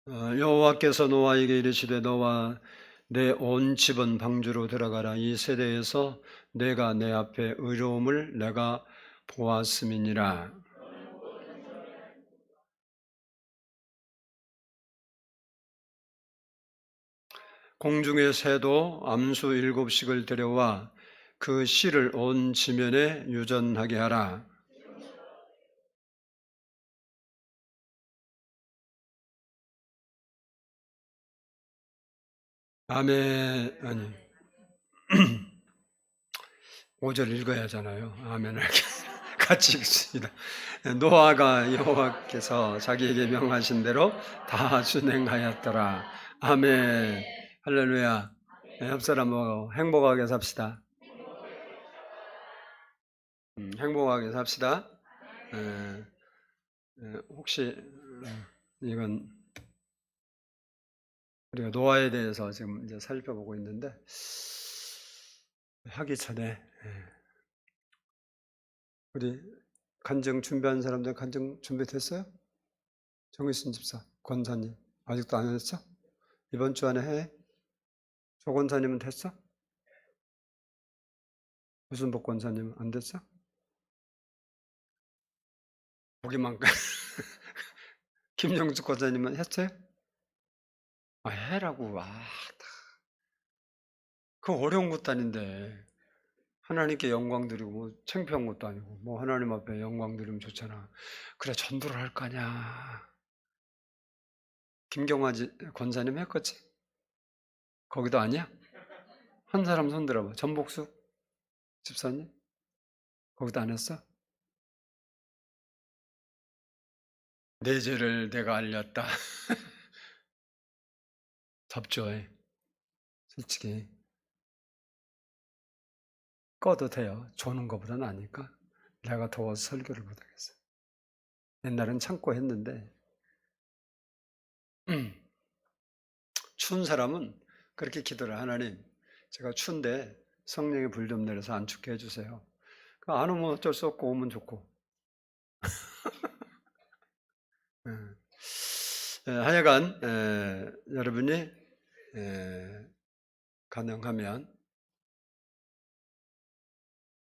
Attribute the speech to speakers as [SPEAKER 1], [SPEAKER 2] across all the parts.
[SPEAKER 1] 여호와께서 노아에게 이르시되 너와 내 온 집은 방주로 들어가라. 이 세대에서 내가 내 앞에 의로움을 내가 보았음이니라. 공중의 새도 암수 7씩을 데려와 그 씨를 온 지면에 유전하게 하라. 아멘. 아니 5절 읽어야 하잖아요. 아멘. 같이 읽습니다. 노아가 여호와께서 자기에게 명하신 대로 다 준행하였더라. 아멘. 할렐루야. 옆 사람하고 행복하게 삽시다. 행복하게 삽시다. 에, 혹시 이건 우리가 노아에 대해서 지금 이제 살펴보고 있는데 하기 전에 우리 간증 준비한 사람들 간증 준비됐어요? 정의순 집사, 권사님 아직도 안 했죠? 이번 주 안에 해? 조 권사님은 됐어? 무슨 복 권사님은 안 됐어? 보기만 김영숙 권사님은 했어요? 아 해라고. 그 어려운 것도 아닌데 하나님께 영광 드리고 뭐 창피한 것도 아니고 뭐 하나님 앞에 영광 드리면 좋잖아. 그래 전도를 할 거 아니야. 김경화 권사님 했겠지? 거기도 아니야? 한 사람 손 들어봐. 전복숙 집사님? 거기도 안 했어? 내 죄를 내가 알렸다. 접조해. 솔직히 꺼도 돼요. 조는 것보다 나으니까 내가 더워서 설교를 못하겠어. 옛날엔 참고 했는데 추운 사람은 그렇게 기도를 하나님 제가 추운데 성령의 불 좀 내려서 안 춥게 해주세요. 안 오면 어쩔 수 없고 오면 좋고. 하여간 여러분이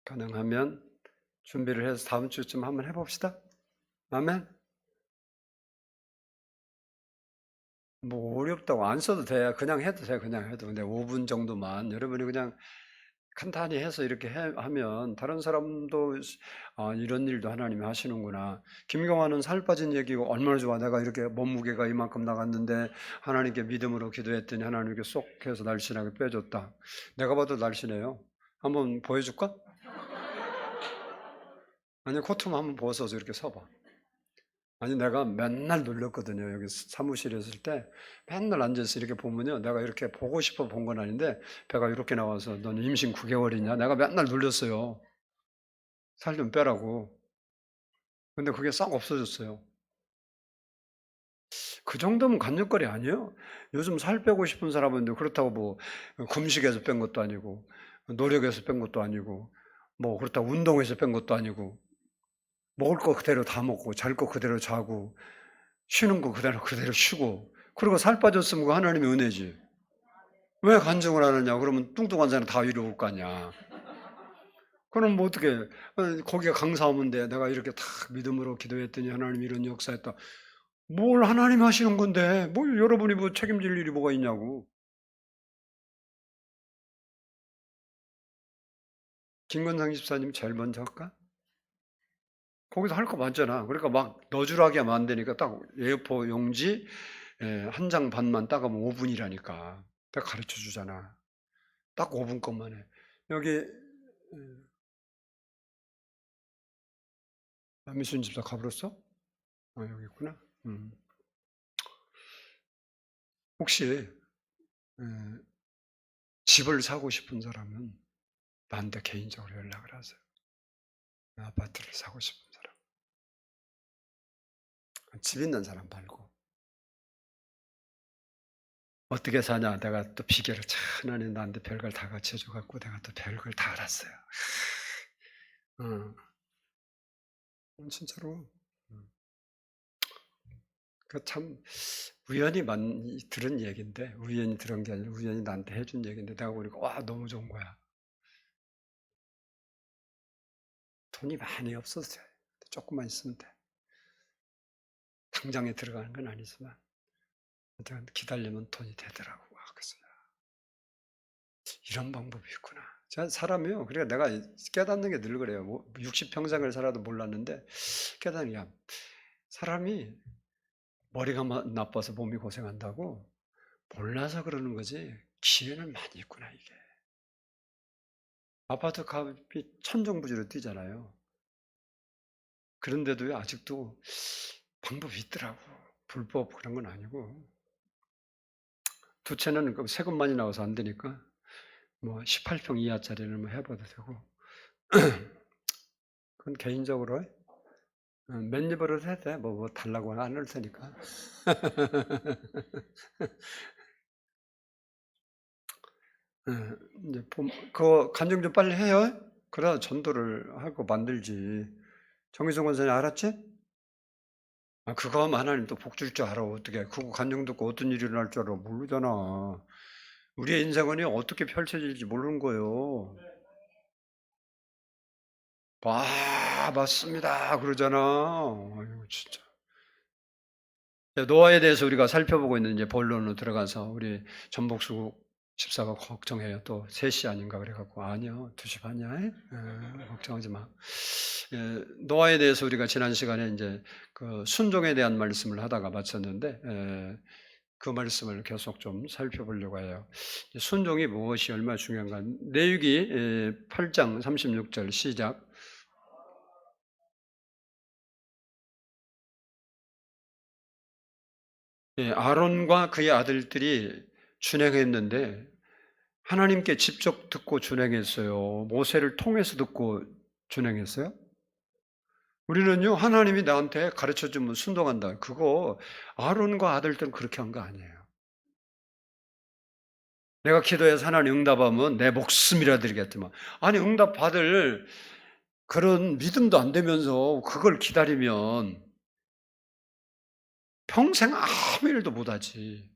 [SPEAKER 1] 가능하면 준비를 해서 다음 주쯤 한번 해봅시다. 아멘. 뭐 어렵다고 안 써도 돼. 그냥 해도 돼. 그냥 해도. 근데 5분 정도만 여러분이 그냥 간단히 해서 이렇게 하면 다른 사람도 이런 일도 하나님이 하시는구나. 김경화는 살 빠진 얘기고 얼마나 좋아. 내가 이렇게 몸무게가 이만큼 나갔는데 하나님께 믿음으로 기도했더니 하나님께 쏙 해서 날씬하게 빼줬다. 내가 봐도 날씬해요. 한번 보여줄까? 아니 코트만 한번 벗어서 이렇게 서봐. 아니 내가 맨날 놀렸거든요. 여기 사무실에 있을 때 맨날 앉아서 이렇게 보면요. 내가 이렇게 보고 싶어 본 건 아닌데 배가 이렇게 나와서 넌 임신 9개월이냐? 내가 맨날 놀렸어요. 살 좀 빼라고. 근데 그게 싹 없어졌어요. 그 정도면 간증거리 아니에요? 요즘 살 빼고 싶은 사람은 그렇다고 뭐 금식해서 뺀 것도 아니고 노력해서 뺀 것도 아니고 뭐 그렇다고 운동해서 뺀 것도 아니고 먹을 거 그대로 다 먹고 잘 거 그대로 자고 쉬는 거 그대로 쉬고 그리고 살 빠졌으면 그 하나님의 은혜지. 왜 간증을 안 하냐? 그러면 뚱뚱한 사람 다 위로 올 거 아니야. 그럼 뭐 어떻게 거기가 강사하면데 내가 이렇게 다 믿음으로 기도했더니 하나님이 이런 역사했다. 뭘 하나님이 하시는 건데 뭘 여러분이 뭐 책임질 일이 뭐가 있냐고. 김건상 집사님 제일 먼저 할까? 거기서 할 거 많잖아. 그러니까 막 너줄하게 하면 안 되니까 딱 A4 용지 한 장 반만 따가면 5분이라니까. 딱 가르쳐 주잖아. 딱 5분 것만 해. 여기 미순 집사 가버렸어? 여기 있구나. 혹시 에, 집을 사고 싶은 사람은 나한테 개인적으로 연락을 하세요. 아파트를 사고 싶은 사람. 집 있는 사람 말고. 어떻게 사냐? 내가 또 비결을 하나님 나한테 별걸 다 가르쳐줘갖고 내가 또 별걸 다 알았어요. 진짜로. 그 참 우연히 들은 얘기인데, 우연히 들은 게 아니라 우연히 나한테 해준 얘기인데 내가 보니까 와 너무 좋은 거야. 돈이 많이 없었어요. 조금만 있으면 돼. 당장에 들어가는 건 아니지만 기다리면 돈이 되더라고. 그래서 이런 방법이 있구나. 사람이요. 그러니까 내가 깨닫는 게 늘 그래요. 뭐 60평생을 살아도 몰랐는데 깨닫는 게 사람이 머리가 나빠서 몸이 고생한다고 몰라서 그러는 거지 기회는 많이 있구나 이게. 아파트 값이 천정부지로 뛰잖아요. 그런데도 아직도 방법이 있더라고. 불법 그런 건 아니고. 두 채는 세금 많이 나와서 안 되니까 뭐 18평 이하짜리는 뭐 해봐도 되고. 그건 개인적으로 맨입으로 해도 돼. 뭐 달라고 안 할 테니까. 이제 그거 간증 좀 빨리 해요. 그래야 전도를 하고 만들지. 정희성 권사님 알았지? 그거 하면 하나님 또 복 줄 줄 알아. 어떻게. 그거 간증 듣고 어떤 일이 일어날 줄 알아. 모르잖아. 우리의 인생은 어떻게 펼쳐질지 모르는 거예요. 맞습니다. 그러잖아. 아이고, 진짜. 노아에 대해서 우리가 살펴보고 있는 이제 본론으로 들어가서 우리 전복수 집사가 걱정해요. 또 3시 아닌가 그래갖고 아니요 2시 반이야. 걱정하지 마. 노아에 대해서 우리가 지난 시간에 이제 그 순종에 대한 말씀을 하다가 마쳤는데 그 말씀을 계속 좀 살펴보려고 해요. 순종이 무엇이 얼마나 중요한가. 레위기 8장 36절 시작. 아론과 그의 아들들이 준행했는데 하나님께 직접 듣고 준행했어요? 모세를 통해서 듣고 준행했어요? 우리는요, 하나님이 나한테 가르쳐주면 순종한다. 그거 아론과 아들들은 그렇게 한 거 아니에요. 내가 기도해서 하나님 응답하면 내 목숨이라 드리겠지만, 아니 응답 받을 그런 믿음도 안 되면서 그걸 기다리면 평생 아무 일도 못하지.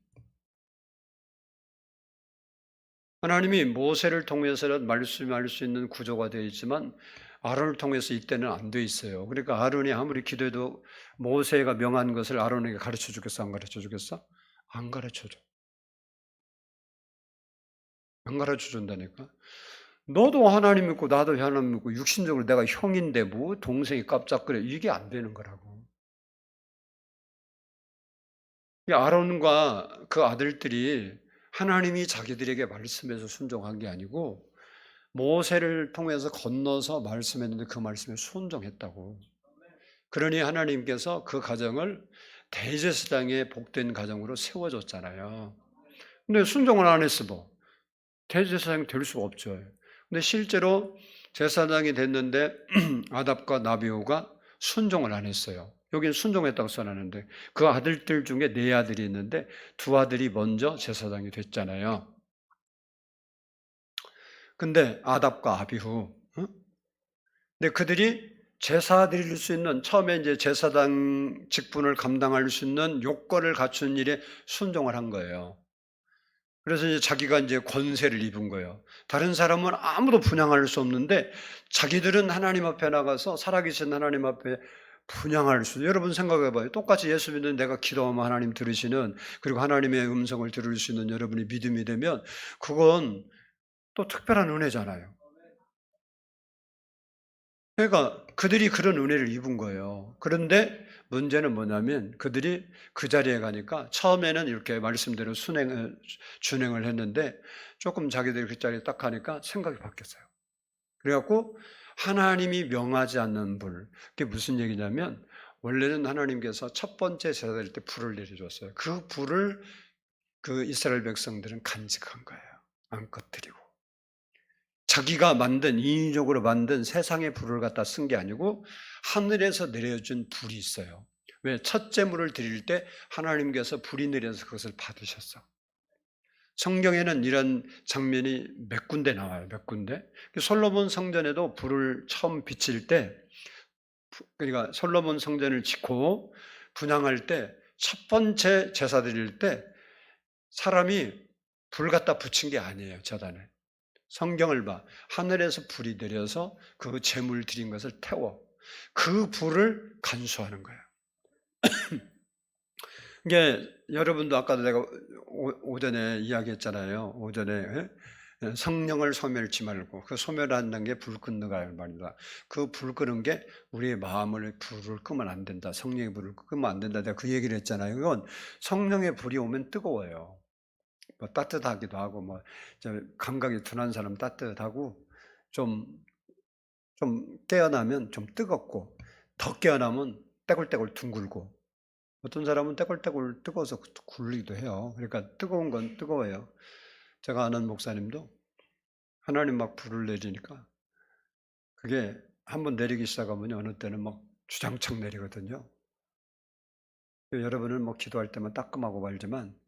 [SPEAKER 1] 하나님이 모세를 통해서는 말씀할 수 있는 구조가 되어 있지만 아론을 통해서 이때는 안 돼 있어요. 그러니까 아론이 아무리 기도해도 모세가 명한 것을 아론에게 가르쳐 주겠어? 안 가르쳐 주겠어? 안 가르쳐 줘. 안 가르쳐 준다니까. 너도 하나님 믿고 나도 하나님 믿고 육신적으로 내가 형인데 뭐 동생이 깜짝거려. 이게 안 되는 거라고. 이 아론과 그 아들들이 하나님이 자기들에게 말씀해서 순종한 게 아니고 모세를 통해서 건너서 말씀했는데 그 말씀에 순종했다고. 그러니 하나님께서 그 가정을 대제사장의 복된 가정으로 세워줬잖아요. 근데 순종을 안 했어 뭐. 대제사장이 될 수가 없죠. 근데 실제로 제사장이 됐는데 아답과 나비오가 순종을 안 했어요. 여기는 순종했다고 써놨는데 그 아들들 중에 4아들이 있는데 2아들이 먼저 제사장이 됐잖아요. 근데 아답과 아비후, 근데 그들이 제사 드릴 수 있는 처음에 이제 제사장 직분을 감당할 수 있는 요건을 갖춘 일에 순종을 한 거예요. 그래서 이제 자기가 이제 권세를 입은 거예요. 다른 사람은 아무도 분양할 수 없는데 자기들은 하나님 앞에 나가서 살아계신 하나님 앞에 분양할 수. 여러분 생각해봐요. 똑같이 예수 믿는 내가 기도하면 하나님 들으시는 그리고 하나님의 음성을 들을 수 있는 여러분이 믿음이 되면 그건 또 특별한 은혜잖아요. 그러니까 그들이 그런 은혜를 입은 거예요. 그런데 문제는 뭐냐면 그들이 그 자리에 가니까 처음에는 이렇게 말씀대로 준행을 했는데 조금 자기들이 그 자리에 딱 가니까 생각이 바뀌었어요. 그래갖고 하나님이 명하지 않는 불, 그게 무슨 얘기냐면 원래는 하나님께서 첫 번째 제사 드릴 때 불을 내려줬어요. 그 불을 그 이스라엘 백성들은 간직한 거예요. 안 꺼뜨리고. 자기가 만든 인위적으로 만든 세상의 불을 갖다 쓴 게 아니고 하늘에서 내려준 불이 있어요. 왜? 첫 제물을 드릴 때 하나님께서 불이 내려서 그것을 받으셨어. 성경에는 이런 장면이 몇 군데 나와요. 몇 군데. 솔로몬 성전에도 불을 처음 비칠 때, 그러니까 솔로몬 성전을 짓고 분향할 때 첫 번째 제사 드릴 때 사람이 불 갖다 붙인 게 아니에요, 제단에. 성경을 봐. 하늘에서 불이 내려서 그 제물 드린 것을 태워 그 불을 간수하는 거예요. 이게 여러분도 아까도 내가 오전에 이야기했잖아요. 오전에 성령을 소멸치 말고 그 소멸한다는 게 불 끄는가 말입니다. 그 불 끄는 게 우리의 마음을 불을 끄면 안 된다. 성령의 불을 끄면 안 된다. 내가 그 얘기를 했잖아요. 이건 성령의 불이 오면 뜨거워요. 뭐 따뜻하기도 하고 뭐 감각이 둔한 사람 따뜻하고 좀 깨어나면 좀 뜨겁고 더 깨어나면 떼굴떼굴 둥글고 어떤 사람은 떼굴떼굴 뜨거워서 굴리기도 해요. 그러니까 뜨거운 건 뜨거워요. 제가 아는 목사님도 하나님 막 불을 내리니까 그게 한번 내리기 시작하면 어느 때는 막 주장창 내리거든요. 여러분은 뭐 기도할 때만 따끔하고 말지만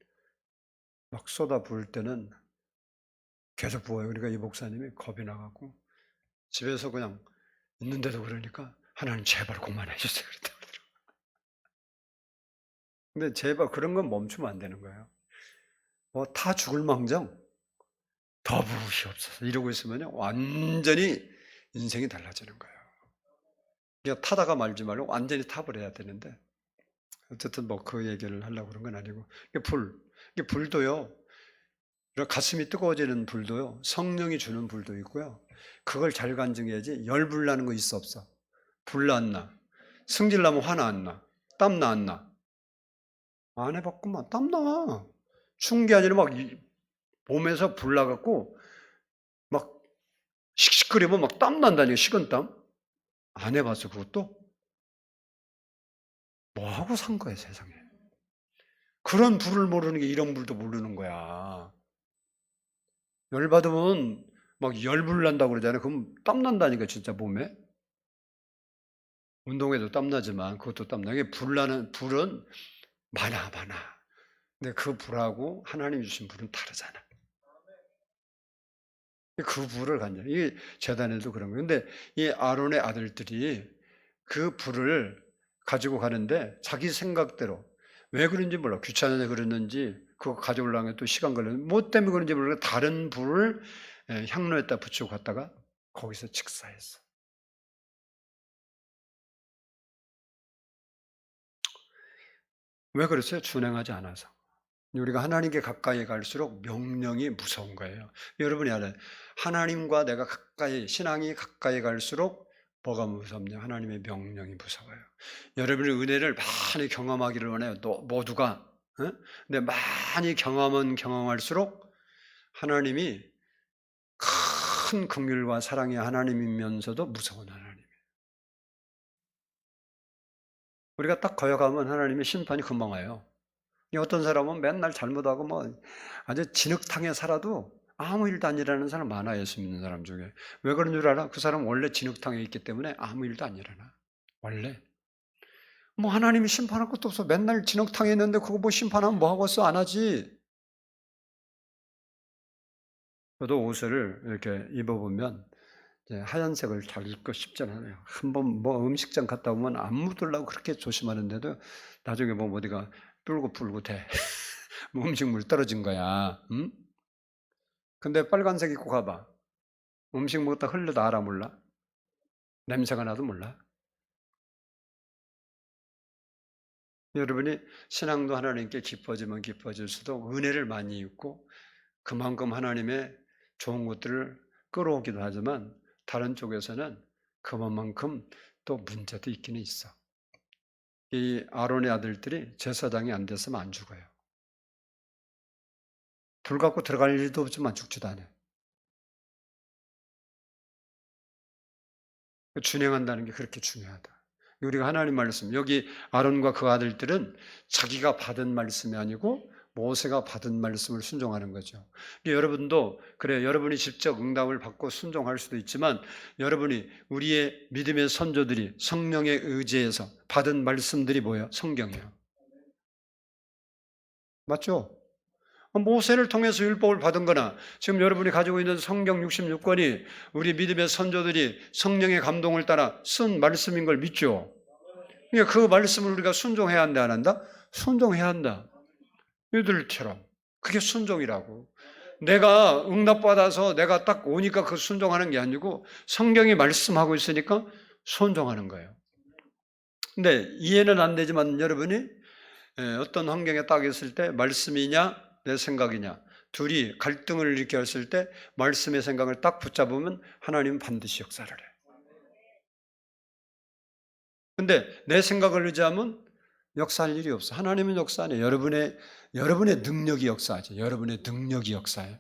[SPEAKER 1] 막 쏟아 부을 때는 계속 부어요. 그러니까 이 목사님이 겁이 나갖고 집에서 그냥 있는데도 그러니까 하나님 제발 그만해 주세요. 그랬다고 그러더라고요. 근데 제발 그런 건 멈추면 안 되는 거예요. 뭐 다 죽을 망정 더 부으시옵소서 이러고 있으면 완전히 인생이 달라지는 거예요. 그러니까 타다가 말지 말고 완전히 탑을 해야 되는데 어쨌든 뭐 그 얘기를 하려고 그런 건 아니고 이게 불도요. 가슴이 뜨거워지는 불도요. 성령이 주는 불도 있고요. 그걸 잘 간증해야지 열불 나는 거 있어 없어? 불 안 나. 승질 나면 화나 안 나. 땀 나 안 나. 안 해봤구만. 땀 나. 추운 게 아니라 막 몸에서 불 나갖고 막 씩씩거리면 막 땀 난다니까. 식은땀. 안 해봤어 그것도? 뭐하고 산 거야 세상에. 그런 불을 모르는 게 이런 불도 모르는 거야. 열받으면 막 열불 난다고 그러잖아요. 그럼 땀 난다니까 진짜 몸에. 운동에도 땀 나지만 그것도 땀 나게 불은 많아. 근데 그 불하고 하나님이 주신 불은 다르잖아. 그 불을 간다. 이 제단에도 그런 거예요. 근데 이 아론의 아들들이 그 불을 가지고 가는데 자기 생각대로 왜 그런지 몰라. 귀찮아서 그랬는지 그거 가져오려면 또 시간 걸렸는지 뭐 때문에 그런지 모르겠는데 다른 불을 향로에다 붙이고 갔다가 거기서 직사했어. 왜 그랬어요? 준행하지 않아서. 우리가 하나님께 가까이 갈수록 명령이 무서운 거예요. 여러분이 알아요. 하나님과 내가 가까이, 신앙이 가까이 갈수록 뭐가 무섭냐? 하나님의 명령이 무서워요. 여러분이 은혜를 많이 경험하기를 원해요. 모두가. 근데 많이 경험할수록 하나님이 큰 긍휼과 사랑의 하나님이면서도 무서운 하나님. 우리가 딱 거역하면 하나님의 심판이 금방 와요. 어떤 사람은 맨날 잘못하고 뭐 아주 진흙탕에 살아도 아무 일도 안 일어나는 사람 많아요. 예수 믿는 사람 중에. 왜 그런 줄 알아? 그 사람 원래 진흙탕에 있기 때문에 아무 일도 안 일어나. 원래. 뭐 하나님이 심판할 것도 없어. 맨날 진흙탕에 있는데 그거 뭐 심판하면 뭐 하겠어? 안 하지. 저도 옷을 이렇게 입어보면 하얀색을 잘 입고 싶잖아요. 한번 뭐 음식점 갔다 오면 안 묻으려고 그렇게 조심하는데도 나중에 뭐 어디가 뿔고 돼. 뭐 음식물 떨어진 거야. 응? 근데 빨간색 입고 가봐. 음식 먹다 흘려도 알아 몰라? 냄새가 나도 몰라? 여러분이 신앙도 하나님께 기뻐지면 기뻐질수록 은혜를 많이 입고 그만큼 하나님의 좋은 것들을 끌어오기도 하지만 다른 쪽에서는 그만큼 또 문제도 있기는 있어. 이 아론의 아들들이 제사장이 안 됐으면 안 죽어요. 불 갖고 들어갈 일도 없지만 죽지도 않아요. 준행한다는 게 그렇게 중요하다. 우리가 하나님 말씀, 여기 아론과 그 아들들은 자기가 받은 말씀이 아니고 모세가 받은 말씀을 순종하는 거죠. 여러분도 그래, 여러분이 직접 응답을 받고 순종할 수도 있지만 여러분이 우리의 믿음의 선조들이 성령의 의지에서 받은 말씀들이 뭐예요? 성경이에요. 맞죠? 모세를 통해서 율법을 받은 거나 지금 여러분이 가지고 있는 성경 66권이 우리 믿음의 선조들이 성령의 감동을 따라 쓴 말씀인 걸 믿죠. 그러니까 그 말씀을 우리가 순종해야 한다 안 한다? 순종해야 한다. 이들처럼. 그게 순종이라고. 내가 응답받아서 내가 딱 오니까 그 순종하는 게 아니고 성경이 말씀하고 있으니까 순종하는 거예요. 근데 이해는 안 되지만 여러분이 어떤 환경에 딱 있을 때 말씀이냐 내 생각이냐 둘이 갈등을 일으켜 했을 때 말씀의 생각을 딱 붙잡으면 하나님은 반드시 역사를 해요. 근데 내 생각을 의지하면 역사할 일이 없어. 하나님은 역사 안 해요. 여러분의 능력이 역사하죠. 여러분의 능력이 역사해요.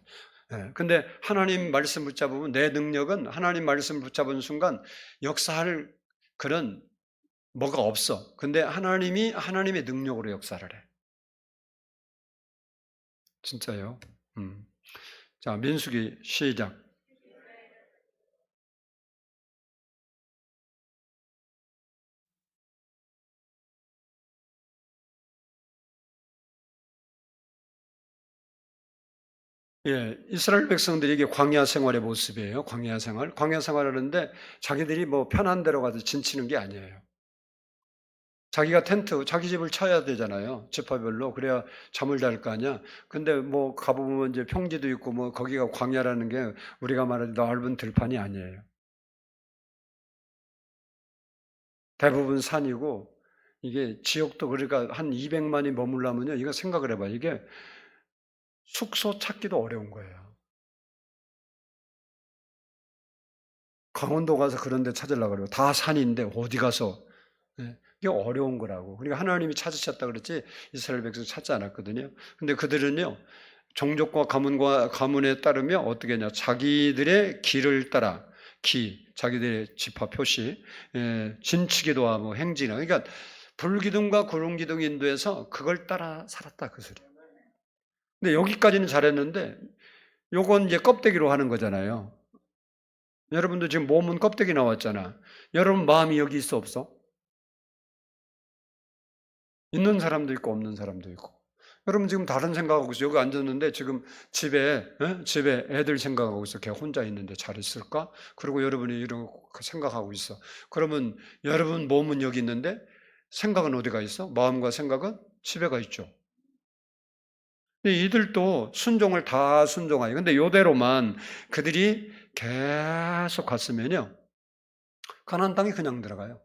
[SPEAKER 1] 근데 하나님 말씀 붙잡으면 내 능력은 하나님 말씀 붙잡은 순간 역사할 그런 뭐가 없어. 근데 하나님이 하나님의 능력으로 역사를 해. 진짜요. 자, 민수기 시작. 예, 이스라엘 백성들이 이게 광야 생활의 모습이에요. 광야 생활. 광야 생활을 하는데 자기들이 뭐 편한 데로 가서 진치는 게 아니에요. 자기가 텐트, 자기 집을 쳐야 되잖아요. 지파별로. 그래야 잠을 잘 거 아니야. 근데 뭐 가보면 이제 평지도 있고 뭐 거기가 광야라는 게 우리가 말하는 넓은 들판이 아니에요. 대부분 산이고 이게 지역도 그러니까 한 200만이 머물려면요. 이거 생각을 해봐요. 이게 숙소 찾기도 어려운 거예요. 강원도 가서 그런 데 찾으려고 그래요. 다 산인데 어디 가서. 예, 이게 어려운 거라고. 그러니까 하나님이 찾으셨다 그랬지 이스라엘 백성 찾지 않았거든요. 근데 그들은요. 종족과 가문에 따르며 어떻게 했냐. 자기들의 길을 따라 자기들의 지파 표시, 진치기도 하고 행진하. 그러니까 불기둥과 구름기둥 인도에서 그걸 따라 살았다 그 소리예요. 근데 여기까지는 잘했는데 요건 이제 껍데기로 하는 거잖아요. 여러분도 지금 몸은 껍데기 나왔잖아. 여러분 마음이 여기 있어 없어? 있는 사람도 있고 없는 사람도 있고. 여러분 지금 다른 생각하고 있어. 여기 앉았는데 지금 집에 애들 생각하고 있어. 걔 혼자 있는데 잘 있을까? 그리고 여러분이 이런 거 생각하고 있어. 그러면 여러분 몸은 여기 있는데 생각은 어디가 있어? 마음과 생각은 집에 가 있죠. 이들도 순종을 다 순종하요. 근데 요대로만 그들이 계속 갔으면요. 가나안 땅에 그냥 들어가요.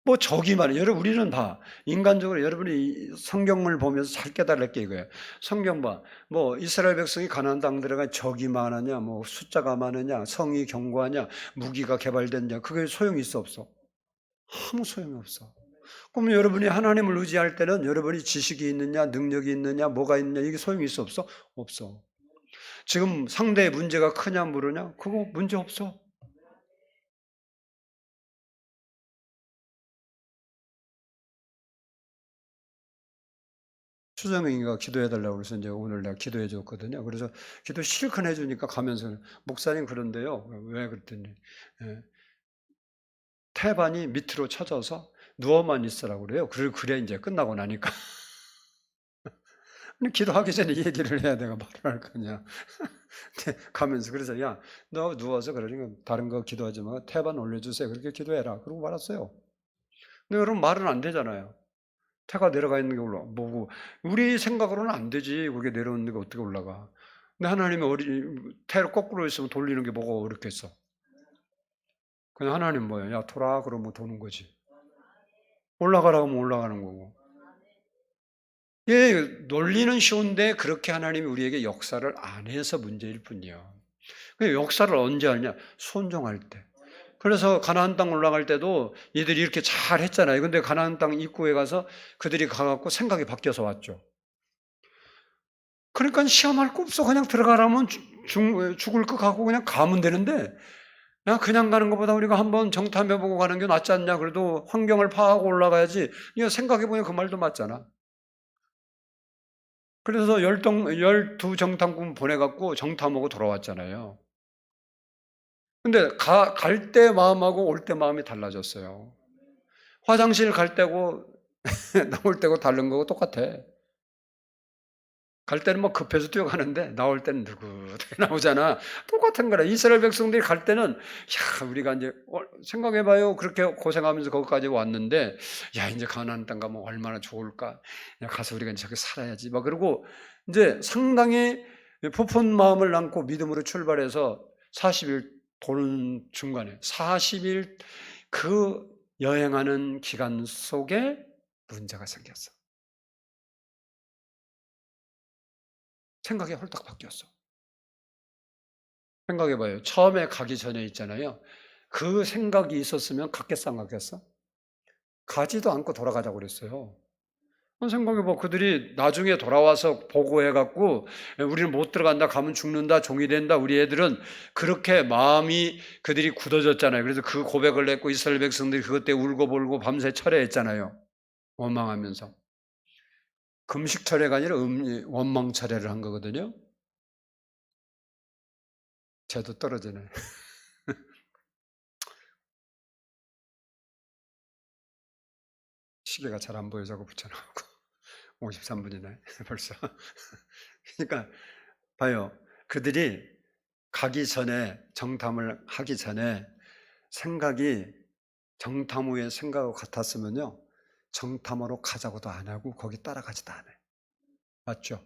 [SPEAKER 1] 뭐 적이 많아요. 여러분 우리는 봐. 인간적으로 여러분이 성경을 보면서 잘 깨달을 게 이거예요. 성경 봐. 뭐 이스라엘 백성이 가나안 땅 들어가 적이 많으냐, 뭐 숫자가 많으냐, 성이 견고하냐, 무기가 개발됐냐. 그게 소용이 있어 없어? 아무 소용이 없어. 그러면 여러분이 하나님을 의지할 때는 여러분이 지식이 있느냐, 능력이 있느냐, 뭐가 있느냐 이게 소용이 있어 없어? 없어. 지금 상대의 문제가 크냐 물으냐? 그거 문제 없어. 수정이가 기도해달라고 그래서 이제 오늘 내가 기도해 줬거든요. 그래서 기도 실컷 해주니까 가면서 목사님 그런데요. 왜 그랬더니 태반이 밑으로 쳐져서 누워만 있으라고 그래요. 그래 이제 끝나고 나니까. 기도하기 전에 이 얘기를 해야 내가 말을 할 거냐. 가면서 그래서 야 너 누워서 그러니까 다른 거 기도하지 마. 태반 올려주세요. 그렇게 기도해라. 그러고 말았어요. 근데 여러분 말은 안 되잖아요. 태가 내려가 있는 게 뭐고 우리 생각으로는 안 되지. 그게 내려오는 게 어떻게 올라가. 근데 하나님이 태를 거꾸로 있으면 돌리는 게 뭐가 어렵겠어. 그냥 하나님 뭐야. 야 돌아 그러면 도는 거지. 올라가라고 하면 올라가는 거고. 예, 논리는 쉬운데 그렇게 하나님이 우리에게 역사를 안 해서 문제일 뿐이요. 역사를 언제 하느냐? 순종할 때. 그래서 가나안 땅 올라갈 때도 이들이 이렇게 잘 했잖아요. 근데 가나안 땅 입구에 가서 그들이 가갖고 생각이 바뀌어서 왔죠. 그러니까 시험할 거 없어. 그냥 들어가라면 죽을 것 같고 그냥 가면 되는데 그냥 가는 것보다 우리가 한번 정탐해보고 가는 게 낫지 않냐. 그래도 환경을 파악하고 올라가야지. 이거 생각해보면 그 말도 맞잖아. 그래서 12 정탐꾼 보내갖고 정탐하고 돌아왔잖아요. 근데 갈 때 마음하고 올 때 마음이 달라졌어요. 화장실 갈 때고 나올 때고 다른 거고 똑같아. 갈 때는 뭐 급해서 뛰어가는데 나올 때는 느긋하게 나오잖아. 똑같은 거라. 이스라엘 백성들이 갈 때는 야, 우리가 이제 생각해 봐요. 그렇게 고생하면서 거기까지 왔는데 야, 이제 가나안 땅 가면 얼마나 좋을까? 야, 가서 우리가 이제 저기 살아야지. 막 그러고 이제 상당히 부푼 마음을 안고 믿음으로 출발해서 40일 도는 중간에 40일 그 여행하는 기간 속에 문제가 생겼어. 생각이 홀딱 바뀌었어. 생각해봐요. 처음에 가기 전에 있잖아요. 그 생각이 있었으면 갔겠어, 안 갔겠어? 가지도 않고 돌아가자고 그랬어요. 생각해봐. 그들이 나중에 돌아와서 보고해갖고 우리는 못 들어간다, 가면 죽는다, 종이 된다. 우리 애들은 그렇게 마음이 그들이 굳어졌잖아요. 그래서 그 고백을 했고 이스라엘 백성들이 그것 때문에 울고불고 밤새 철회했잖아요. 원망하면서. 금식 철회가 아니라 원망 철회를 한 거거든요. 쟤도 떨어지네. 시계가 잘 안 보여자고 붙여놓고 53분이네 벌써. 그러니까 봐요. 그들이 가기 전에 정탐을 하기 전에 생각이 정탐 후에 생각하고 같았으면요. 정탐하러 가자고도 안 하고 거기 따라가지도 않아요. 맞죠?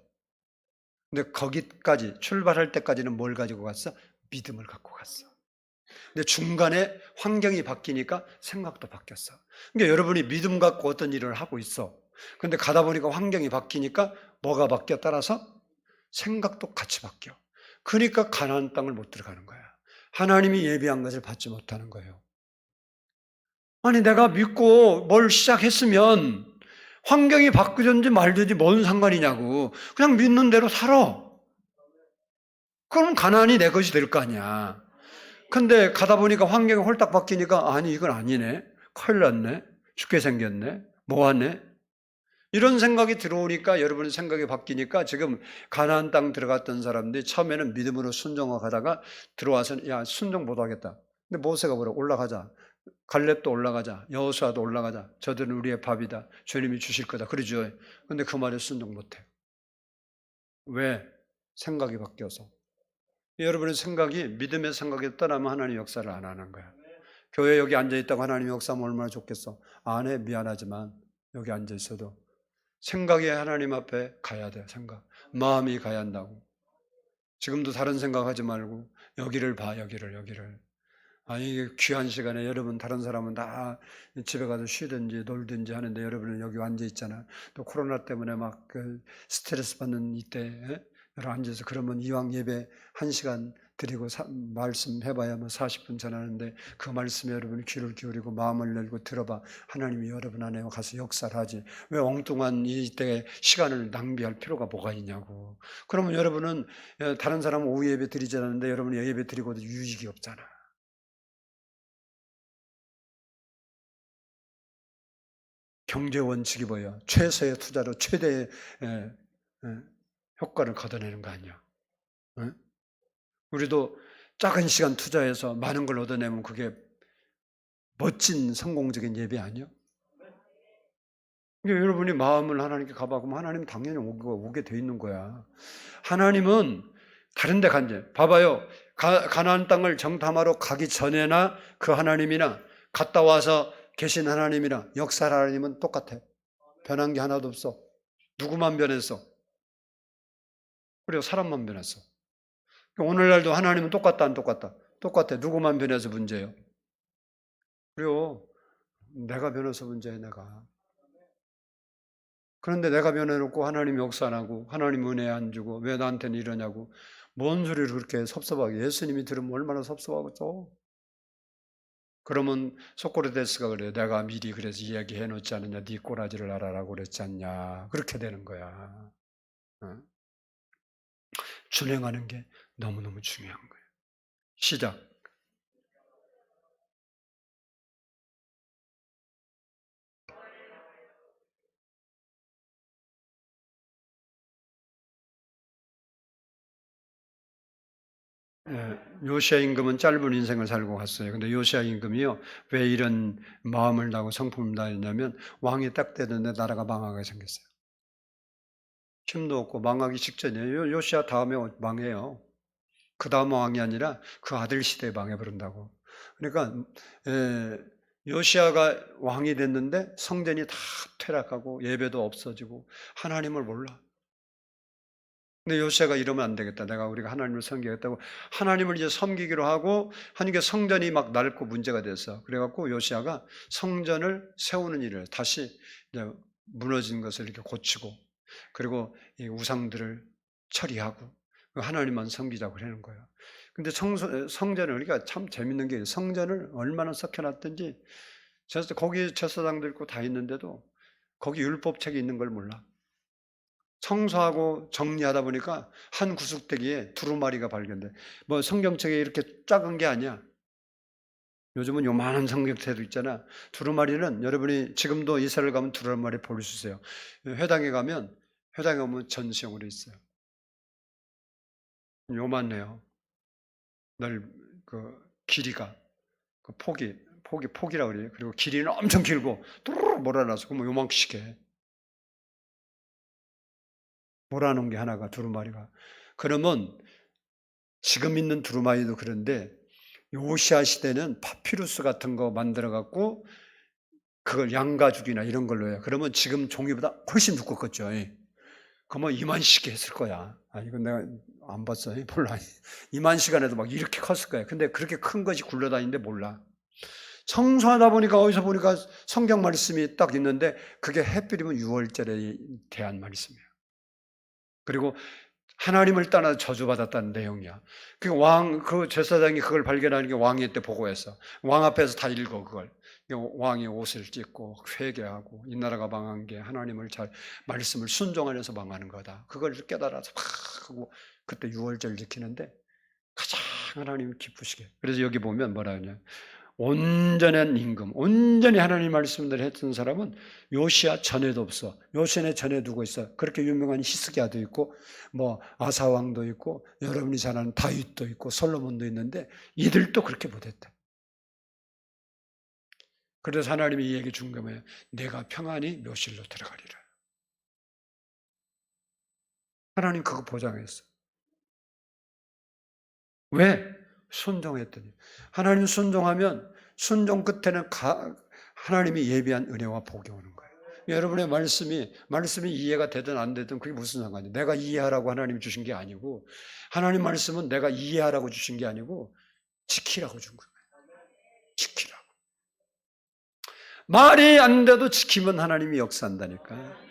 [SPEAKER 1] 근데 거기까지 출발할 때까지는 뭘 가지고 갔어? 믿음을 갖고 갔어. 근데 중간에 환경이 바뀌니까 생각도 바뀌었어. 그러니까 여러분이 믿음 갖고 어떤 일을 하고 있어. 근데 가다 보니까 환경이 바뀌니까 뭐가 바뀌어 따라서 생각도 같이 바뀌어. 그러니까 가나안 땅을 못 들어가는 거야. 하나님이 예비한 것을 받지 못하는 거예요. 아니 내가 믿고 뭘 시작했으면 환경이 바뀌든지 말든지 뭔 상관이냐고. 그냥 믿는 대로 살아. 그럼 가나안이 내 것이 될 거 아니야. 근데 가다 보니까 환경이 홀딱 바뀌니까 아니 이건 아니네. 큰일 났네. 죽게 생겼네. 뭐하네. 이런 생각이 들어오니까 여러분의 생각이 바뀌니까 지금 가나안 땅 들어갔던 사람들이 처음에는 믿음으로 순종하다가 들어와서 야 순종 못하겠다. 근데 모세가 뭐라 올라가자. 갈렙도 올라가자. 여호수아도 올라가자. 저들은 우리의 밥이다. 주님이 주실 거다. 그러죠. 근데 그 말에 순종 못해. 왜? 생각이 바뀌어서. 여러분의 생각이 믿음의 생각에 떠나면 하나님 역사를 안 하는 거야. 교회 여기 앉아있다고 하나님 역사하면 얼마나 좋겠어. 안 해. 미안하지만 여기 앉아있어도 생각이 하나님 앞에 가야 돼. 생각. 마음이 가야 한다고. 지금도 다른 생각하지 말고 여기를 봐. 여기를. 아니 귀한 시간에 여러분 다른 사람은 다 집에 가서 쉬든지 놀든지 하는데 여러분은 여기 앉아 있잖아. 또 코로나 때문에 막 그 스트레스 받는 이때 여러분 앉아서 그러면 이왕 예배 1시간 드리고 말씀해봐야 뭐 40분 전하는데 그 말씀에 여러분이 귀를 기울이고 마음을 열고 들어봐. 하나님이 여러분 안에 가서 역사를 하지. 왜 엉뚱한 이때 시간을 낭비할 필요가 뭐가 있냐고. 그러면 여러분은 다른 사람은 오후 예배 드리지 않는데 여러분이 예배 드리고도 유익이 없잖아. 경제 원칙이 뭐예요? 최소의 투자로 최대의 효과를 걷어내는 거 아니야? 응? 우리도 작은 시간 투자해서 많은 걸 얻어내면 그게 멋진 성공적인 예배 아니야? 그러니까 여러분이 마음을 하나님께 가봐보면 하나님 당연히 오게 돼 있는 거야. 하나님은 다른 데 간지. 봐봐요. 가나안 땅을 정탐하러 가기 전에나 그 하나님이나 갔다 와서 계신 하나님이나 역사 하나님은 똑같아. 변한 게 하나도 없어. 누구만 변했어? 그리고 사람만 변했어. 오늘날도 하나님은 똑같다 안 똑같다? 똑같아. 누구만 변해서 문제예요? 그리고 내가 변해서 문제야 내가. 그런데 내가 변해놓고 하나님 역사 안 하고 하나님 은혜 안 주고 왜 나한테는 이러냐고 뭔 소리를 그렇게 섭섭하게 예수님이 들으면 얼마나 섭섭하겠어. 그러면 소크라테스가 그래요. 내가 미리 그래서 이야기해 놓지 않느냐. 네 꼬라지를 알아라고 그랬지 않냐. 그렇게 되는 거야. 준행하는 게 너무너무 중요한 거예요. 시작. 요시아 임금은 짧은 인생을 살고 갔어요. 근데 요시아 임금이요. 왜 이런 마음을 나고 성품을 다했냐면 왕이 딱 되는데 나라가 망하게 생겼어요. 힘도 없고 망하기 직전이에요. 요시야 다음에 망해요. 그 다음 왕이 아니라 그 아들 시대에 망해버린다고. 그러니까 요시야가 왕이 됐는데 성전이 다 퇴락하고 예배도 없어지고 하나님을 몰라. 근데 요시야가 이러면 안 되겠다. 우리가 하나님을 섬기겠다고 하나님을 이제 섬기기로 하고 하니까 성전이 막 낡고 문제가 됐어. 그래갖고 요시야가 성전을 세우는 일을 다시 이제 무너진 것을 이렇게 고치고 그리고 이 우상들을 처리하고 하나님만 섬기자고 그러는 거예요. 근데 성전을 우리가 참 재밌는 게 성전을 얼마나 썩혀놨든지 거기 제사장도 있고 다 있는데도 거기 율법책이 있는 걸 몰라. 청소하고 정리하다 보니까 한 구석대기에 두루마리가 발견돼. 뭐 성경책에 이렇게 작은 게 아니야. 요즘은 요만한 성경책도 있잖아. 두루마리는 여러분이 지금도 이스라엘 가면 두루마리 볼 수 있어요. 회당에 가면 전시용으로 있어요. 요만해요. 길이가 그 폭이라고 그래요. 그리고 길이는 엄청 길고 뚜루루 몰아놔서 그뭐 요만씩 해. 몰아놓은 게 하나가 두루마리가. 그러면 지금 있는 두루마리도 그런데 요시야 시대는 파피루스 같은 거 만들어 갖고 그걸 양가죽이나 이런 걸로 해요. 그러면 지금 종이보다 훨씬 두껍겠죠. 그러면 이만씩 했을 거야. 이건 내가 안 봤어. 몰라. 이만 시간에도 막 이렇게 컸을 거야. 근데 그렇게 큰 것이 굴러다니는데 몰라. 청소하다 보니까 어디서 보니까 성경 말씀이 딱 있는데 그게 해필이면 유월절에 대한 말씀이에요. 그리고 하나님을 떠나 저주받았다는 내용이야. 그 제사장이 그걸 발견하는 게 왕이 때 보고했어. 왕 앞에서 다 읽어 그걸. 왕이 옷을 찢고 회개하고 이 나라가 망한 게 하나님을 말씀을 순종하면서 망하는 거다. 그걸 깨달아서 막 하고 그때 유월절 지키는데 가장 하나님 기쁘시게. 그래서 여기 보면 뭐라 하냐. 온전한 임금, 온전히 하나님 말씀대로 했던 사람은 요시야 전에도 없어. 요시야 전에 누구 있어? 그렇게 유명한 히스기야도 있고, 뭐 아사 왕도 있고, 여러분이 잘 아는 다윗도 있고, 솔로몬도 있는데 이들도 그렇게 못했대. 그래서 하나님이 이 얘기 준 거예요. 내가 평안히 묘실로 들어가리라. 하나님 그거 보장했어. 왜? 순종했더니. 하나님 순종하면 순종 끝에는 하나님이 예비한 은혜와 복이 오는 거예요. 여러분의 말씀이 이해가 되든 안 되든 그게 무슨 상관이에요. 내가 이해하라고 하나님이 주신 게 아니고 하나님 말씀은 내가 이해하라고 주신 게 아니고 지키라고 준 거예요. 지키라고. 말이 안 돼도 지키면 하나님이 역사한다니까.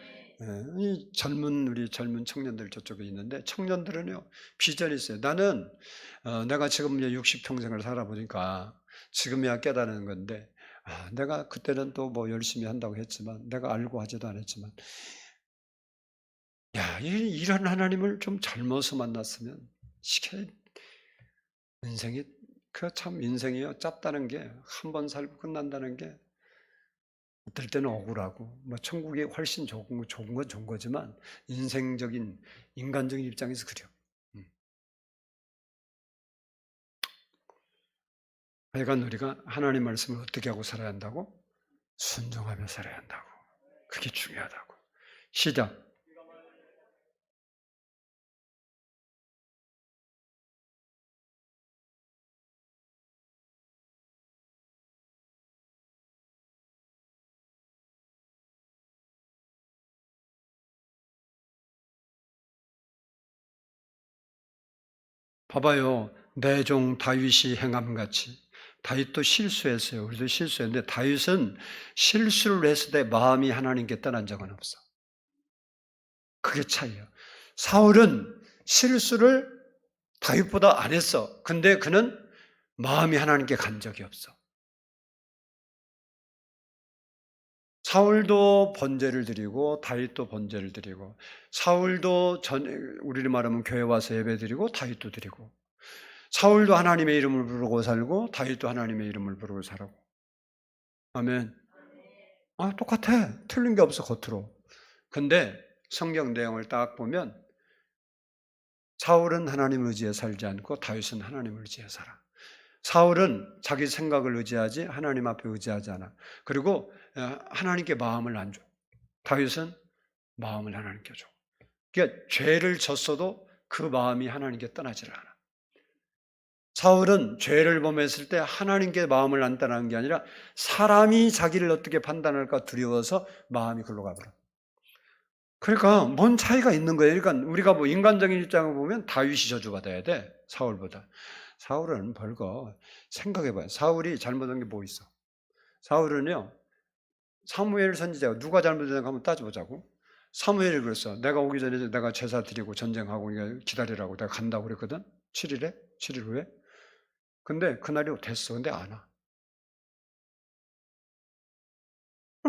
[SPEAKER 1] 우리 젊은 청년들 저쪽에 있는데 청년들은요 비전이 있어요. 나는 내가 지금 60평생을 살아보니까 지금이야 깨달은 건데 내가 그때는 또 뭐 열심히 한다고 했지만 내가 알고 하지도 않았지만 이런 하나님을 좀 젊어서 만났으면 이게 인생이 참 인생이요 짧다는 게 한 번 살고 끝난다는 게 어떨 때는 억울하고 뭐 천국이 훨씬 좋은 건 좋은 거지만 인생적인 인간적인 입장에서 그래요. 하여간 우리가 하나님 말씀을 어떻게 하고 살아야 한다고? 순종하며 살아야 한다고. 그게 중요하다고. 시작. 봐봐요. 내 종 다윗이 행함같이. 다윗도 실수했어요. 우리도 실수했는데 다윗은 실수를 했을 때 마음이 하나님께 떠난 적은 없어. 그게 차이예요. 사울은 실수를 다윗보다 안 했어. 근데 그는 마음이 하나님께 간 적이 없어. 사울도 번제를 드리고 다윗도 번제를 드리고 사울도 우리를 말하면 교회 와서 예배 드리고 다윗도 드리고 사울도 하나님의 이름을 부르고 살고 다윗도 하나님의 이름을 부르고 살고 아멘. 똑같아. 틀린 게 없어 겉으로. 근데 성경 내용을 딱 보면 사울은 하나님 의지에 살지 않고 다윗은 하나님 의지에 살아. 사울은 자기 생각을 의지하지 하나님 앞에 의지하지 않아. 그리고 하나님께 마음을 안 줘. 다윗은 마음을 하나님께 줘. 그러니까 죄를 졌어도 그 마음이 하나님께 떠나지를 않아. 사울은 죄를 범했을 때 하나님께 마음을 안 떠나는 게 아니라 사람이 자기를 어떻게 판단할까 두려워서 마음이 글로 가버려. 그러니까 뭔 차이가 있는 거예요. 그러니까 우리가 뭐 인간적인 입장을 보면 다윗이 저주받아야 돼. 사울보다. 사울은 별거 생각해봐요. 사울이 잘못한 게 뭐 있어? 사울은요. 사무엘 선지자가 누가 잘못했는가 한번 따져보자고. 사무엘이 그랬어. 내가 오기 전에 내가 제사 드리고 전쟁하고 기다리라고 내가 간다고 그랬거든. 7일에? 7일 후에. 근데 그날이 됐어. 근데 안 와.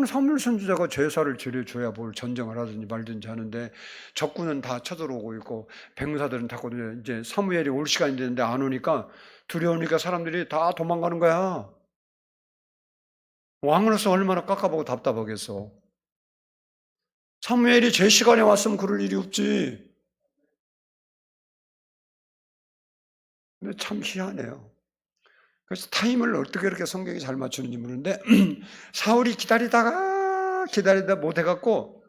[SPEAKER 1] 사무엘 선지자가 제사를 드려줘야 뭘 전쟁을 하든지 말든지 하는데 적군은 다 쳐들어오고 있고 병사들은 다 이제 사무엘이 올 시간이 됐는데 안 오니까 두려우니까 사람들이 다 도망가는 거야. 왕으로서 얼마나 깝깝하고 답답하겠어. 사무엘이 제 시간에 왔으면 그럴 일이 없지. 근데 참 희한해요. 그래서 타임을 어떻게 그렇게 성경이 잘 맞추는지 모르는데 사울이 기다리다 못해갖고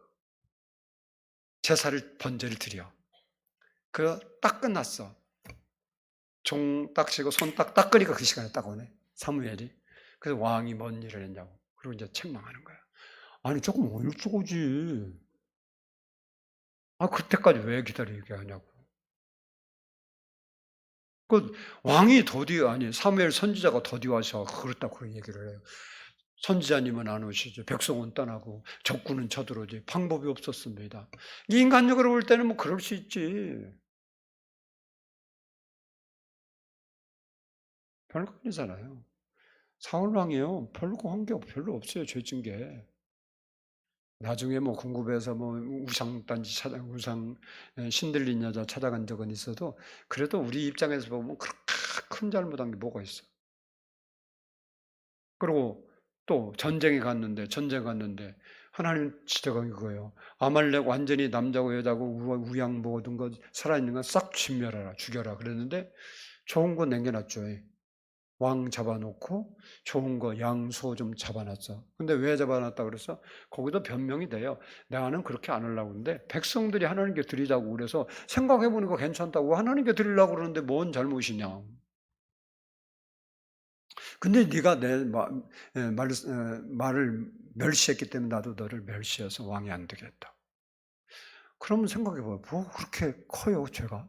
[SPEAKER 1] 제사를 번제를 드려. 그 딱 끝났어. 종 딱 치고 손 딱 끄니까 그 시간에 딱 오네. 사무엘이. 그래서 왕이 뭔 일을 했냐고. 그리고 이제 책망하는 거야. 아니 조금 일찍 오지. 아 그때까지 왜 기다리게 하냐고. 그 왕이 아니 사무엘 선지자가 더디 와서 그렇다고 그런 얘기를 해요. 선지자님은 안 오시죠. 백성은 떠나고 적군은 쳐들어오지. 방법이 없었습니다. 인간적으로 볼 때는 뭐 그럴 수 있지. 별거 아니잖아요. 사울 왕이요. 별거 한 게 별로 없어요. 죄진 게. 나중에 뭐 궁금해서 뭐 우상 신들린 여자 찾아간 적은 있어도 그래도 우리 입장에서 보면 그렇게 큰 잘못한 게 뭐가 있어. 그리고 또 전쟁 갔는데 하나님 지적한 게 그거예요. 아말렉 완전히 남자고 여자고 우양 모든 것 살아있는 건 싹 진멸하라 죽여라 그랬는데 좋은 거 남겨놨죠. 왕 잡아놓고 좋은 거 양소 좀 잡아놨어. 근데 왜 잡아놨다 그래서 거기도 변명이 돼요. 나는 그렇게 안 하려고 그러는데 백성들이 하나님께 드리자고 그래서 생각해보니까 괜찮다고 하나님께 드리려고 그러는데 뭔 잘못이냐. 근데 네가 내 말을 멸시했기 때문에 나도 너를 멸시해서 왕이 안 되겠다. 그러면 생각해봐요. 뭐 그렇게 커요 죄가?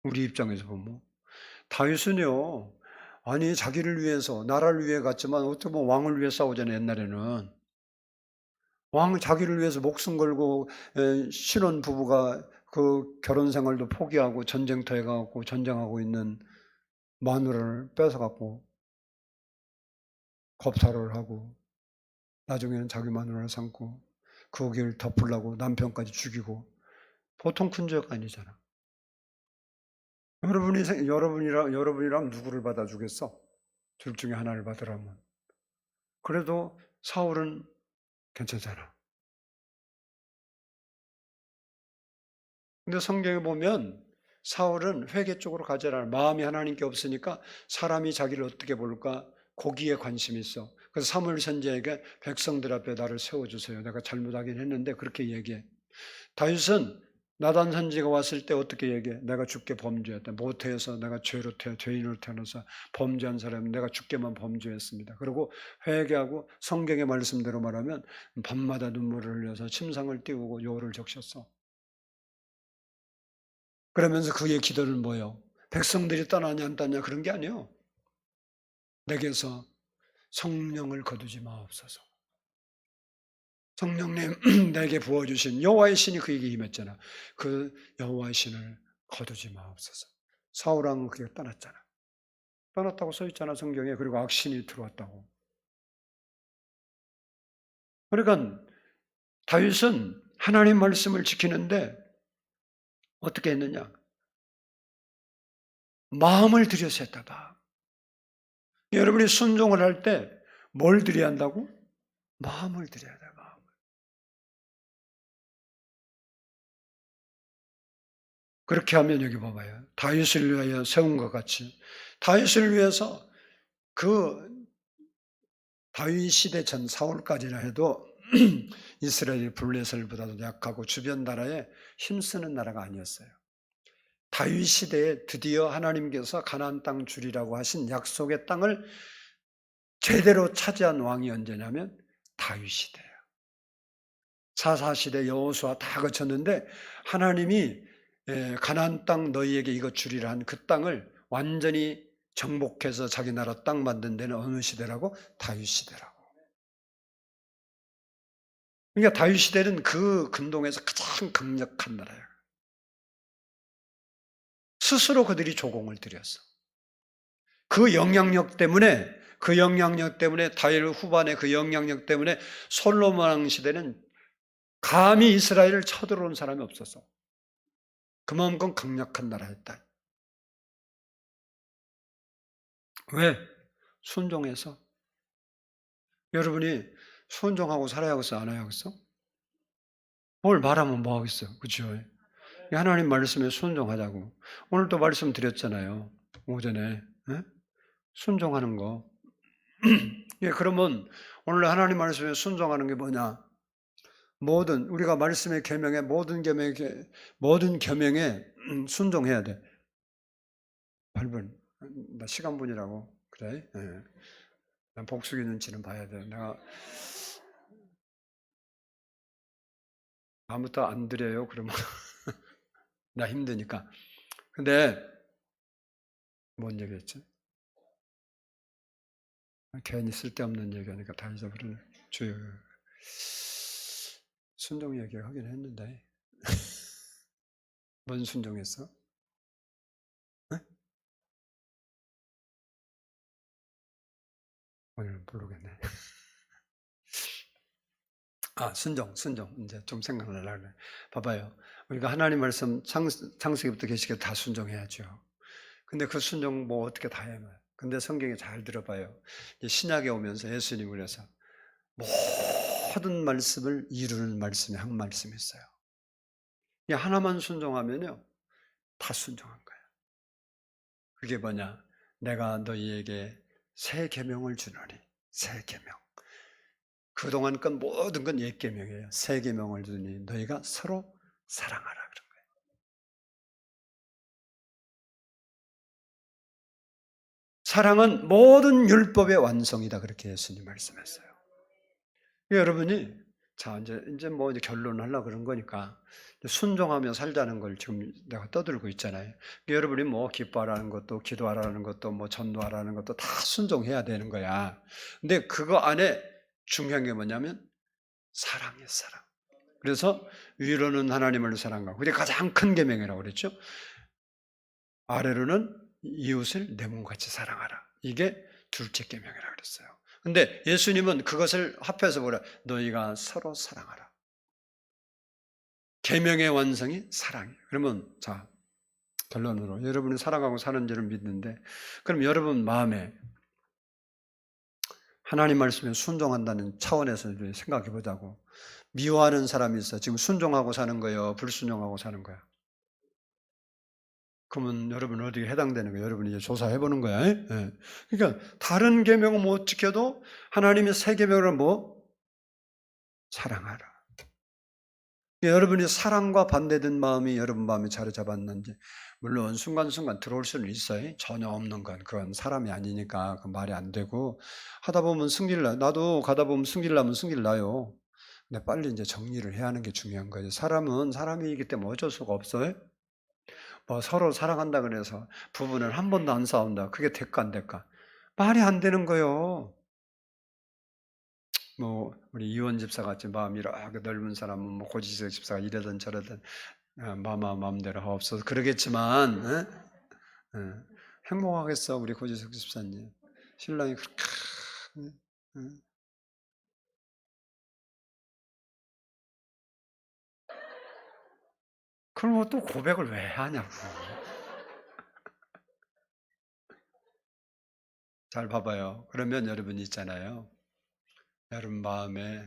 [SPEAKER 1] 우리 입장에서 보면. 다윗은요. 아니 자기를 위해서 나라를 위해 갔지만 어떻게 보면 왕을 위해 싸우잖아요. 옛날에는. 왕 자기를 위해서 목숨 걸고 신혼 부부가 그 결혼 생활도 포기하고 전쟁터에 가고 전쟁하고 있는 마누라를 뺏어갖고 겁탈을 하고 나중에는 자기 마누라를 삼고 거기를 덮으려고 남편까지 죽이고 보통 큰 죄가 아니잖아. 여러분이랑 누구를 받아주겠어? 둘 중에 하나를 받으라면. 그래도 사울은 괜찮잖아. 근데 성경에 보면 사울은 회개 쪽으로 가지 않아. 마음이 하나님께 없으니까 사람이 자기를 어떻게 볼까? 거기에 관심이 있어. 그래서 사무엘 선지자에게 백성들 앞에 나를 세워주세요. 내가 잘못하긴 했는데 그렇게 얘기해. 다윗은 나단 선지가 왔을 때 어떻게 얘기해? 내가 죽게 범죄했다. 모태에서 내가 죄인으로 태어나서 범죄한 사람은 내가 죽게만 범죄했습니다. 그리고 회개하고 성경의 말씀대로 말하면 밤마다 눈물을 흘려서 침상을 띄우고 요를 적셨어. 그러면서 그의 기도는 뭐예요? 백성들이 떠나냐 안 떠나냐 그런 게 아니에요. 내게서 성령을 거두지 마옵소서. 성령님 내게 부어주신 여호와의 신이 그에게 임했잖아. 그 여호와의 신을 거두지 마옵소서. 사울 왕은 그게 떠났잖아. 떠났다고 써 있잖아 성경에. 그리고 악신이 들어왔다고. 그러니까 다윗은 하나님 말씀을 지키는데 어떻게 했느냐? 마음을 들여서 했다. 마음. 여러분이 순종을 할 때 뭘 드려야 한다고? 마음을 드려야 돼. 마음을. 그렇게 하면 여기 봐봐요. 다윗을 위하여 세운 것 같이 다윗을 위해서 그 다윗 시대 전 사울까지나 해도 이스라엘이 블레셋보다도 약하고 주변 나라에 힘쓰는 나라가 아니었어요. 다윗 시대에 드디어 하나님께서 가나안 땅 주리라고 하신 약속의 땅을 제대로 차지한 왕이 언제냐면 다윗 시대예요. 사사시대 여호수아 다 거쳤는데 하나님이 가나안 땅 너희에게 이거 주리라 한 그 땅을 완전히 정복해서 자기 나라 땅 만든 데는 어느 시대라고? 다윗 시대라고. 그러니까 다윗 시대는 그 근동에서 가장 강력한 나라예요. 스스로 그들이 조공을 들였어. 그 영향력 때문에 다윗 후반에 그 영향력 때문에 솔로몬 왕 시대는 감히 이스라엘을 쳐들어온 사람이 없었어. 그만큼 강력한 나라였다. 왜? 순종해서. 여러분이 순종하고 살아야겠어? 안 해야겠어? 뭘 말하면 뭐 하겠어? 그죠? 하나님 말씀에 순종하자고. 오늘도 말씀 드렸잖아요. 오전에. 예? 순종하는 거. 예, 그러면 오늘 하나님 말씀에 순종하는 게 뭐냐? 우리가 말씀의 계명에 모든 계명에 순종해야 돼. 8분. 나 시간분이라고. 그래? 예. 난 복수기 눈치는 봐야 돼. 내가 아무것도 안 드려요. 그러면 나 힘드니까. 근데 뭔 얘기했지? 괜히 쓸데없는 얘기하니까 다 잊어버리네. 주여. 순종 얘기하긴 했는데. 뭔 순종했어? 네? 오늘 모르겠네. 순종. 이제 좀 생각나려고 그래. 봐봐요. 우리가 하나님 말씀 창세기부터 계시게 다 순종해야죠. 근데 그 순종 뭐 어떻게 다 해요? 근데 성경에 잘 들어봐요. 신약에 오면서 예수님을 해서 모든 말씀을 이루는 말씀이 한 말씀이 있어요. 하나만 순종하면요. 다 순종한 거예요. 그게 뭐냐? 내가 너희에게 새 계명을 주노니. 새 계명. 그동안 건 모든 건 옛 계명이에요. 새 계명을 주니 너희가 서로 사랑하라 그런 거예요. 사랑은 모든 율법의 완성이다 그렇게 예수님 말씀했어요. 여러분이 이제 뭐 이제 결론을 하려고 그런 거니까 순종하며 살자는 걸 지금 내가 떠들고 있잖아요. 여러분이 뭐 기뻐하라는 것도 기도하라는 것도 뭐 전도하라는 것도 다 순종해야 되는 거야. 근데 그거 안에 중요한 게 뭐냐면 사랑이에요, 사랑. 그래서 위로는 하나님을 사랑하고 그게 가장 큰 계명이라고 그랬죠. 아래로는 이웃을 내 몸같이 사랑하라. 이게 둘째 계명이라고 그랬어요. 근데 예수님은 그것을 합해서 뭐라? 너희가 서로 사랑하라. 계명의 완성이 사랑이에요. 그러면 결론으로 여러분이 사랑하고 사는 줄을 믿는데 그럼 여러분 마음에 하나님 말씀에 순종한다는 차원에서 생각해 보자고. 미워하는 사람이 있어. 지금 순종하고 사는 거예요? 불순종하고 사는 거야? 그러면 여러분 어디에 해당되는 거예요? 여러분이 이제 조사해 보는 거야. 예? 그러니까 다른 계명은 못 지켜도 하나님의 새 계명을 사랑하라. 여러분이 사랑과 반대된 마음이 여러분 마음에 자리 잡았는지 물론 순간순간 들어올 수는 있어요. 전혀 없는 건 그건 사람이 아니니까 그 말이 안 되고 하다 보면 승질 나. 나도 가다 보면 승질 나면 승질 나요. 근데 빨리 이제 정리를 해야 하는 게 중요한 거예요. 사람은 사람이기 때문에 어쩔 수가 없어요. 뭐 서로 사랑한다 그래서 부부는 한 번도 안 싸운다. 그게 될까 안 될까? 말이 안 되는 거예요. 뭐 우리 이원 집사 같이 마음이 이렇게 넓은 사람은 뭐 고지석 집사가 이러든 저러든 마음대로 하옵소서 그러겠지만 행복하겠어 우리 고지석 집사님. 신랑이 그렇게 그럼 또 고백을 왜 하냐고. 잘 봐봐요. 그러면 여러분 있잖아요. 여러분 마음에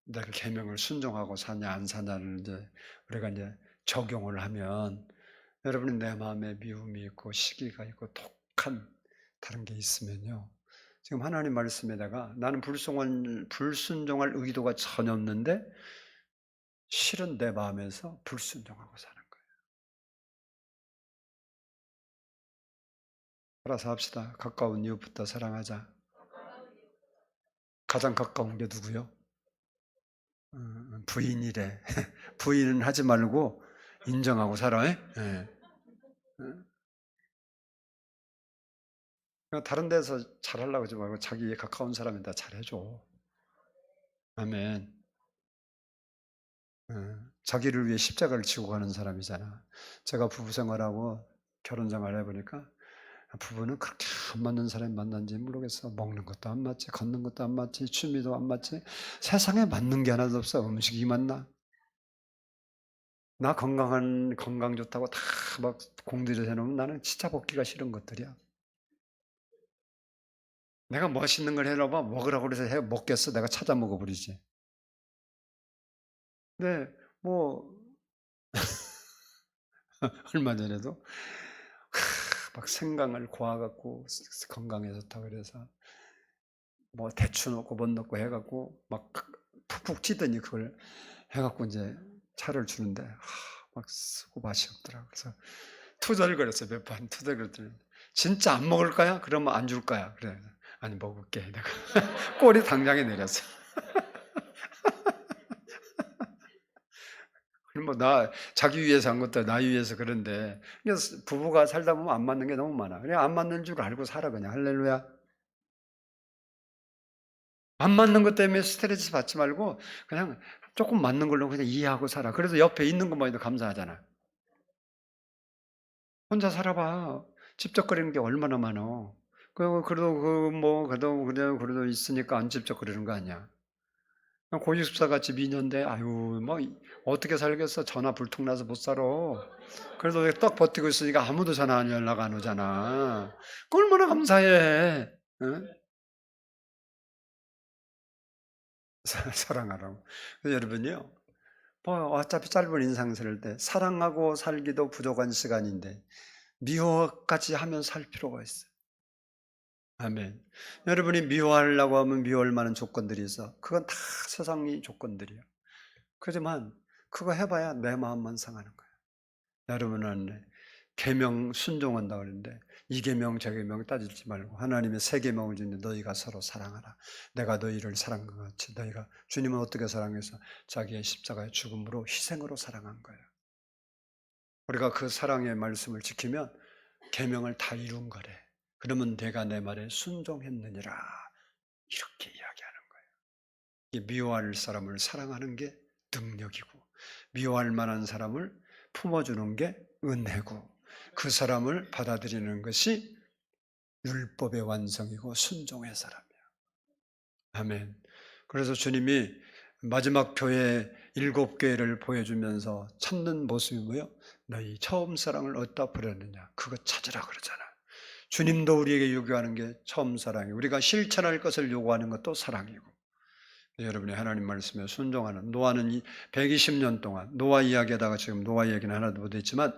[SPEAKER 1] 내가 계명을 순종하고 사냐 안 사냐를 이제 우리가 이제 적용을 하면 여러분은 내 마음에 미움이 있고 시기가 있고 독한 다른 게 있으면요. 지금 하나님 말씀에다가 나는 불순종할 의도가 전혀 없는데 실은 내 마음에서 불순종하고 사는 거예요. 알아서 합시다. 가까운 이웃부터 사랑하자. 가장 가까운 게 누구요? 부인이래. 부인은 하지 말고 인정하고 살아. 예. 다른 데서 잘하려고 하지 말고 자기에 가까운 사람에다 잘해줘. 아멘. 자기를 위해 십자가를 지고 가는 사람이잖아. 제가 부부 생활하고 결혼 생활 해보니까 부부는 그렇게 안 맞는 사람이 만난지 모르겠어. 먹는 것도 안 맞지, 걷는 것도 안 맞지, 취미도 안 맞지. 세상에 맞는 게 하나도 없어. 음식이 맞나? 나 건강 좋다고 다 막 공들여 해놓으면 나는 진짜 먹기가 싫은 것들이야. 내가 멋있는 걸 해놔봐 먹으라고 그래서 먹겠어. 내가 찾아 먹어버리지. 근데 뭐 얼마 전에도 막 생강을 고아갖고 건강에 좋다고 그래서 뭐 대추 넣고 못 넣고 해갖고 막 푹푹 찌더니 그걸 해갖고 이제 차를 주는데 막 쓰고 맛이 없더라고. 그래서 투덜거렸어요. 몇 번 투덜거렸더니 진짜 안 먹을 거야? 그러면 안 줄 거야. 그래. 아니 먹을게. 내가 꼬리 당장에 내렸어. 그럼 뭐 자기 위해서 한 것도 나 위해서 그런데 그냥 부부가 살다 보면 안 맞는 게 너무 많아. 그냥 안 맞는 줄 알고 살아 그냥. 할렐루야. 안 맞는 것 때문에 스트레스 받지 말고 그냥 조금 맞는 걸로 그냥 이해하고 살아. 그래서 옆에 있는 것만 해도 감사하잖아. 혼자 살아봐. 찝쩍거리는 게 얼마나 많어. 그래도 있으니까 안 찝쩍거리는 거 아니야. 고집사 같이 미녀인데 아유 뭐 어떻게 살겠어. 전화 불통나서 못 살아. 그래도 딱 버티고 있으니까 아무도 전화 연락 안 오잖아. 그 얼마나 감사해. 응? 사랑하라고. 그래서 여러분요. 뭐 어차피 짧은 인생 살 때 사랑하고 살기도 부족한 시간인데 미워까지 하면 살 필요가 있어요. 아멘. 여러분이 미워하려고 하면 미워할 만한 조건들이 있어. 그건 다 세상의 조건들이야. 그렇지만 그거 해봐야 내 마음만 상하는 거야. 여러분은 계명 순종한다 그러는데 이 계명 저 계명 따지지 말고 하나님의 세 계명을 주는데 너희가 서로 사랑하라. 내가 너희를 사랑한 것 같이 너희가 주님은 어떻게 사랑해서 자기의 십자가의 죽음으로 희생으로 사랑한 거예요. 우리가 그 사랑의 말씀을 지키면 계명을 다 이룬 거래. 그러면 내가 내 말에 순종했느니라. 이렇게 이야기하는 거예요. 이 미워할 사람을 사랑하는 게 능력이고 미워할 만한 사람을 품어주는 게 은혜고 그 사람을 받아들이는 것이 율법의 완성이고 순종의 사람이야. 아멘. 그래서 주님이 마지막 교회 7교회를 보여주면서 찾는 모습이 뭐예요? 너희 처음 사랑을 어디다 버렸느냐? 그거 찾으라 그러잖아. 주님도 우리에게 요구하는 게 처음 사랑이고 우리가 실천할 것을 요구하는 것도 사랑이고 여러분이 하나님 말씀에 순종하는 노아는 120년 동안 노아 이야기하다가 지금 노아 이야기는 하나도 못했지만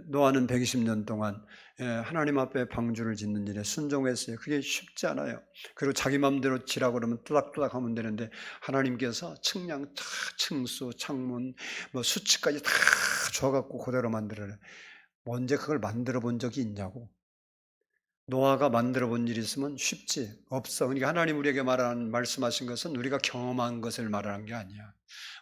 [SPEAKER 1] 노아는 120년 동안 하나님 앞에 방주를 짓는 일에 순종했어요. 그게 쉽지 않아요. 그리고 자기 마음대로 지라고 그러면 뚜닥뚜닥 하면 되는데 하나님께서 측량 다 층수, 창문, 뭐 수치까지 다 줘갖고 그대로 만들어요. 언제 그걸 만들어 본 적이 있냐고. 노아가 만들어 본 일이 있으면 쉽지 없어. 그러니까 하나님 우리에게 말씀하신 것은 우리가 경험한 것을 말하는 게 아니야.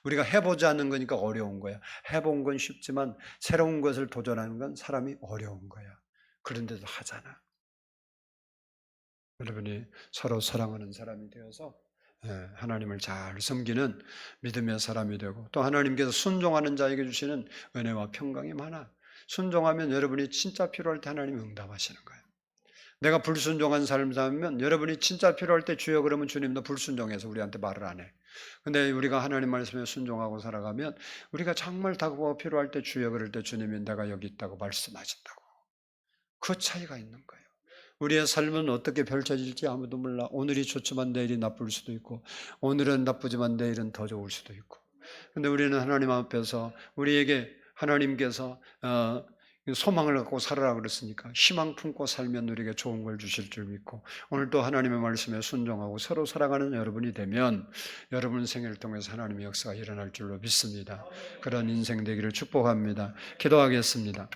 [SPEAKER 1] 우리가 해보지 않는 거니까 어려운 거야. 해본 건 쉽지만 새로운 것을 도전하는 건 사람이 어려운 거야. 그런데도 하잖아. 여러분이 서로 사랑하는 사람이 되어서 하나님을 잘 섬기는 믿음의 사람이 되고 또 하나님께서 순종하는 자에게 주시는 은혜와 평강이 많아. 순종하면 여러분이 진짜 필요할 때 하나님이 응답하시는 거예요. 내가 불순종한 삶을 살면 여러분이 진짜 필요할 때 주여 그러면 주님도 불순종해서 우리한테 말을 안 해. 근데 우리가 하나님 말씀에 순종하고 살아가면 우리가 정말 다가고 필요할 때 주여 그럴 때 주님이 내가 여기 있다고 말씀하신다고. 그 차이가 있는 거예요. 우리의 삶은 어떻게 펼쳐질지 아무도 몰라. 오늘이 좋지만 내일이 나쁠 수도 있고 오늘은 나쁘지만 내일은 더 좋을 수도 있고. 근데 우리는 하나님 앞에서 우리에게 하나님께서 소망을 갖고 살아라 그랬으니까 희망 품고 살면 우리에게 좋은 걸 주실 줄 믿고, 오늘도 하나님의 말씀에 순종하고 서로 사랑하는 여러분이 되면 여러분 생애를 통해서 하나님의 역사가 일어날 줄로 믿습니다. 그런 인생 되기를 축복합니다. 기도하겠습니다.